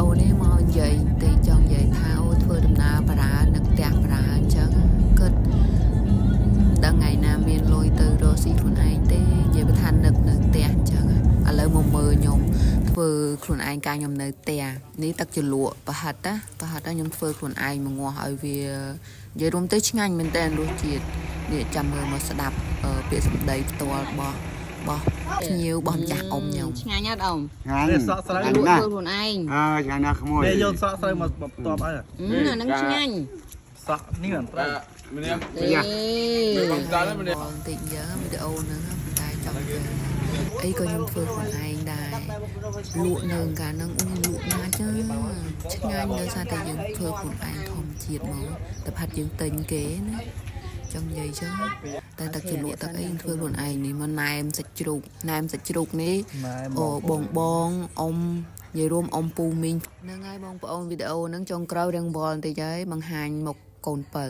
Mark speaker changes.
Speaker 1: អូនេះមកនិយាយទីចង់និយាយថាអូធ្វើដំណើរបារានឹកផ្ទះបារាអញ្ចឹងគិតដល់ថ្ងៃណាមានលុយទៅរកស៊ីខ្លួនឯងទេនិយាយថានឹកនៅផ្ទះអញ្ចឹងឥឡូវមកមើលខ្ញុំធ្វើខ្លួនឯងកាយខ្ញុំនៅផ្ទះនេះទឹកជ្រលក់ប្រហិតណាខ្ញុំធ្វើខ្លួនឯងមកងាស់ឲ្យវានិយាយរួមទៅឆ្ងាញ់មែនតើរសជាតិនេះចាំមើលមកស្ដាប់ពាក្យសម្ដីផ្ទាល់របស់ភ្ញៀវរបស់ម្ចាស់អ៊ំខ្ញុំឆ្ងាញ់អត់អ៊ំ
Speaker 2: នេះសក់ស្រូវ
Speaker 1: លក់ធ្វើខ្លួនឯង
Speaker 2: ឆ្ងាញ់ណាស់ក្មួយនេះយកសក់ស្រូវមកបន្ទាប់ហើយ
Speaker 1: អាហ្នឹងឆ្ងាញ់
Speaker 2: សក់នេះមិនត្រូវ
Speaker 1: ម្នាក់បងតាន់ម្នាក់បន្តិចយើវីដេអូហ្នឹងតែចង់ទៅអីក៏ខ្ញុំធ្វើខ្លួនឯងដែរលក់នៅកាលហ្នឹងលក់ណាចាឆ្ងាញ់ដោយសារតែយើងធ្វើខ្លួនឯងធម្មជាតិមកតែផាត់យើងទិញគេណាចង់និយាយចឹងតែទឹកជ្រលក់ទឹកអីធ្វើខ្លួនឯងនេះមកណែមសាច់ជ្រូកនេះអូបងអ៊ំនិយាយរួមអ៊ំពូមីងហ្នឹងហើយបងប្អូនវីដេអូហ្នឹងចុងក្រោយរៀងវល់បន្តិចហើយបង្ហាញមុខកូនពៅ